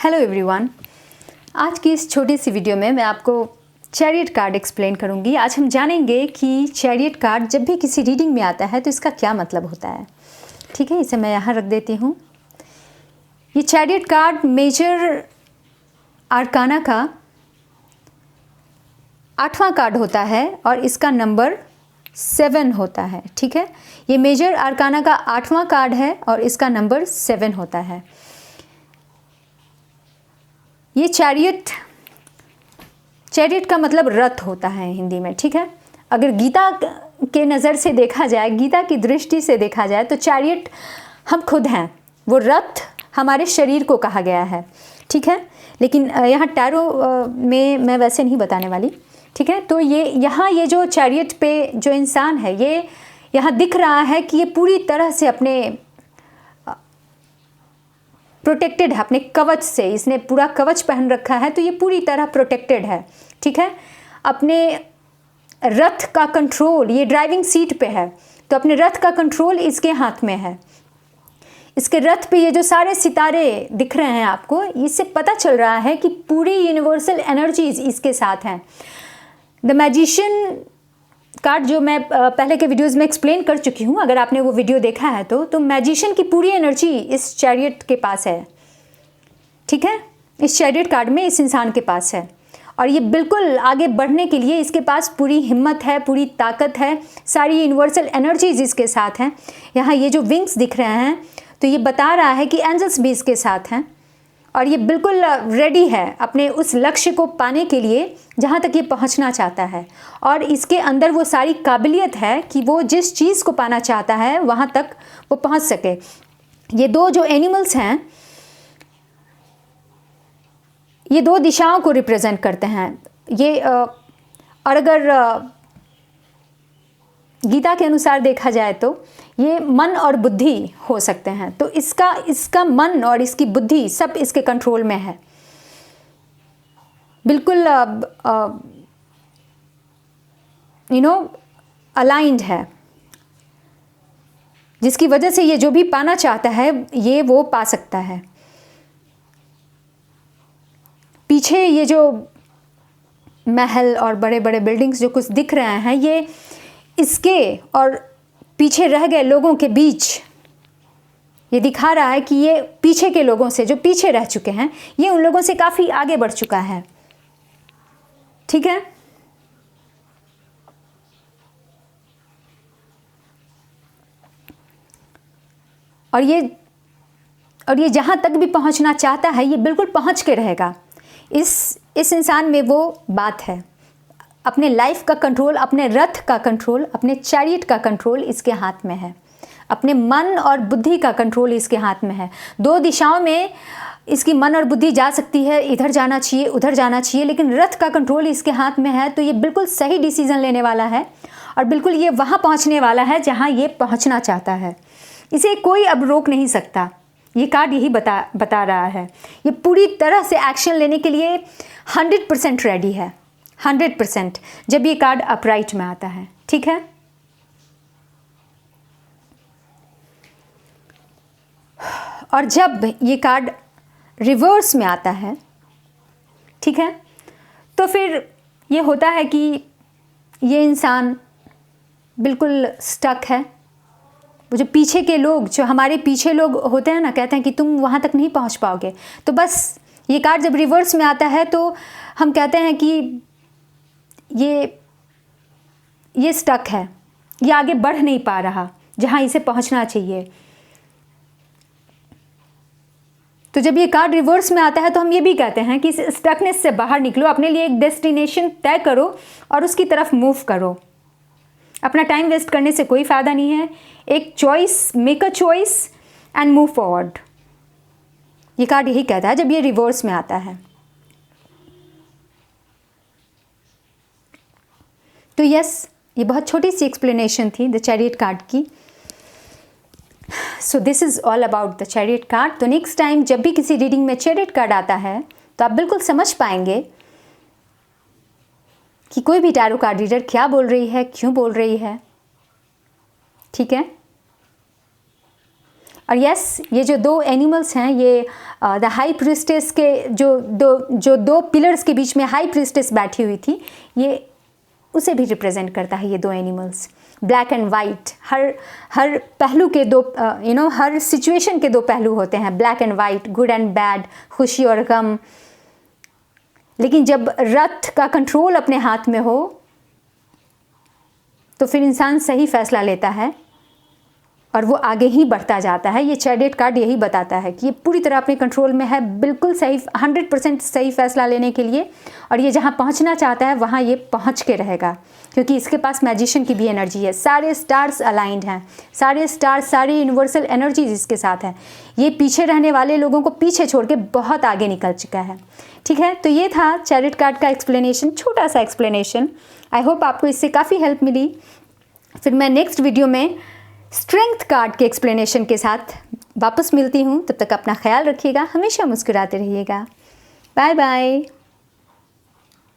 Hello everyone. आज की इस छोटी सी वीडियो में मैं आपको चैरियट कार्ड एक्सप्लेन करूंगी। आज हम जानेंगे कि चैरियट कार्ड जब भी किसी रीडिंग में आता है तो इसका क्या मतलब होता है। ठीक है, इसे मैं यहाँ रख देती हूँ। ये चैरियट कार्ड मेजर आर्काना का 8वां कार्ड होता है और इसका नंबर 7 होता है। ठीक है, ये मेजर आर्काना का 8वां कार्ड है और इसका नंबर 7 होता है। ये चैरियट का मतलब रथ होता है हिंदी में। ठीक है, अगर गीता के नज़र से देखा जाए, गीता की दृष्टि से देखा जाए तो चैरियट हम खुद हैं, वो रथ हमारे शरीर को कहा गया है। ठीक है, लेकिन यहाँ टैरो में मैं वैसे नहीं बताने वाली। ठीक है, तो ये जो चैरियट पे जो इंसान है, ये यहाँ दिख रहा है कि ये पूरी तरह से अपने प्रोटेक्टेड है, अपने कवच से। इसने पूरा कवच पहन रखा है तो ये पूरी तरह प्रोटेक्टेड है। ठीक है, अपने रथ का कंट्रोल, ये ड्राइविंग सीट पे है तो अपने रथ का कंट्रोल इसके हाथ में है। इसके रथ पे ये जो सारे सितारे दिख रहे हैं आपको, इससे पता चल रहा है कि पूरी यूनिवर्सल एनर्जीज इसके साथ हैं। द मैजिशियन कार्ड जो मैं पहले के वीडियोस में एक्सप्लेन कर चुकी हूँ, अगर आपने वो वीडियो देखा है तो मैजिशियन की पूरी एनर्जी इस चैरियट के पास है। ठीक है, इस चैरियट कार्ड में इस इंसान के पास है और ये बिल्कुल आगे बढ़ने के लिए इसके पास पूरी हिम्मत है, पूरी ताकत है, सारी यूनिवर्सल एनर्जीज इसके साथ हैं। यहाँ ये जो विंग्स दिख रहे हैं तो ये बता रहा है कि एंजल्स भी इसके साथ हैं और ये बिल्कुल रेडी है अपने उस लक्ष्य को पाने के लिए जहाँ तक ये पहुँचना चाहता है। और इसके अंदर वो सारी काबिलियत है कि वो जिस चीज़ को पाना चाहता है वहाँ तक वो पहुँच सके। ये दो जो एनिमल्स हैं, ये दो दिशाओं को रिप्रेजेंट करते हैं। ये और अगर गीता के अनुसार देखा जाए तो ये मन और बुद्धि हो सकते हैं। तो इसका मन और इसकी बुद्धि सब इसके कंट्रोल में है, बिल्कुल अलाइंड है, जिसकी वजह से ये जो भी पाना चाहता है ये वो पा सकता है। पीछे ये जो महल और बड़े बड़े बिल्डिंग्स जो कुछ दिख रहे हैं, ये इसके और पीछे रह गए लोगों के बीच ये दिखा रहा है कि ये पीछे के लोगों से, जो पीछे रह चुके हैं, ये उन लोगों से काफ़ी आगे बढ़ चुका है। ठीक है, और ये जहाँ तक भी पहुँचना चाहता है ये बिल्कुल पहुँच के रहेगा। इस इंसान में वो बात है, अपने लाइफ का कंट्रोल, अपने रथ का कंट्रोल, अपने चैरियट का कंट्रोल इसके हाथ में है। अपने मन और बुद्धि का कंट्रोल इसके हाथ में है। दो दिशाओं में इसकी मन और बुद्धि जा सकती है, इधर जाना चाहिए, उधर जाना चाहिए, लेकिन रथ का कंट्रोल इसके हाथ में है तो ये बिल्कुल सही डिसीजन लेने वाला है और बिल्कुल ये वहाँ पहुँचने वाला है जहाँ ये पहुँचना चाहता है। इसे कोई अब रोक नहीं सकता। ये कार्ड यही बता रहा है। ये पूरी तरह से एक्शन लेने के लिए 100% रेडी है, 100%, जब ये कार्ड अपराइट में आता है। ठीक है, और जब ये कार्ड रिवर्स में आता है, ठीक है, तो फिर ये होता है कि ये इंसान बिल्कुल स्टक है। वो जो पीछे के लोग, जो हमारे पीछे लोग होते हैं ना, कहते हैं कि तुम वहाँ तक नहीं पहुँच पाओगे। तो बस ये कार्ड जब रिवर्स में आता है तो हम कहते हैं कि ये स्टक है, ये आगे बढ़ नहीं पा रहा जहाँ इसे पहुँचना चाहिए। तो जब ये कार्ड रिवर्स में आता है तो हम ये भी कहते हैं कि इस स्टकनेस से बाहर निकलो, अपने लिए एक डेस्टिनेशन तय करो और उसकी तरफ मूव करो। अपना टाइम वेस्ट करने से कोई फ़ायदा नहीं है। एक choice, make a choice and move forward. ये कार्ड यही कहता है जब ये रिवर्स में आता है। तो यस, ये बहुत छोटी सी एक्सप्लेनेशन थी द चैरियट कार्ड की। So this is all about the chariot card. तो नेक्स्ट टाइम जब भी किसी रीडिंग में चैरियट कार्ड आता है तो आप बिल्कुल समझ पाएंगे कि कोई भी टैरो कार्ड रीडर क्या बोल रही है, क्यों बोल रही है। ठीक है, और यस, ये जो 2 एनिमल्स हैं, ये द हाई प्रीस्टेस के जो दो पिलर्स के बीच में हाई प्रीस्टेस बैठी हुई थी, ये उसे भी रिप्रेजेंट करता है। ये 2 एनिमल्स ब्लैक एंड वाइट, हर पहलू के 2 हर सिचुएशन के 2 पहलू होते हैं, black and white, good and bad, खुशी और गम। लेकिन जब रथ का कंट्रोल अपने हाथ में हो तो फिर इंसान सही फैसला लेता है और वो आगे ही बढ़ता जाता है। ये चैरियट कार्ड यही बताता है कि ये पूरी तरह अपने कंट्रोल में है, बिल्कुल सही, 100% सही फैसला लेने के लिए, और ये जहाँ पहुँचना चाहता है वहाँ ये पहुँच के रहेगा, क्योंकि इसके पास मैजिशियन की भी एनर्जी है। सारे स्टार्स अलाइंड हैं, सारे स्टार्स, सारी यूनिवर्सल एनर्जीज इसके साथ है। ये पीछे रहने वाले लोगों को पीछे छोड़ के बहुत आगे निकल चुका है। ठीक है, तो ये था चैरियट कार्ड का एक्सप्लेनेशन, छोटा सा एक्सप्लेनेशन। आई होप आपको इससे काफ़ी हेल्प मिली। फिर मैं नेक्स्ट वीडियो में स्ट्रेंथ कार्ड के एक्सप्लेनेशन के साथ वापस मिलती हूँ। तब तक अपना ख्याल रखिएगा, हमेशा मुस्कुराते रहिएगा। Bye bye.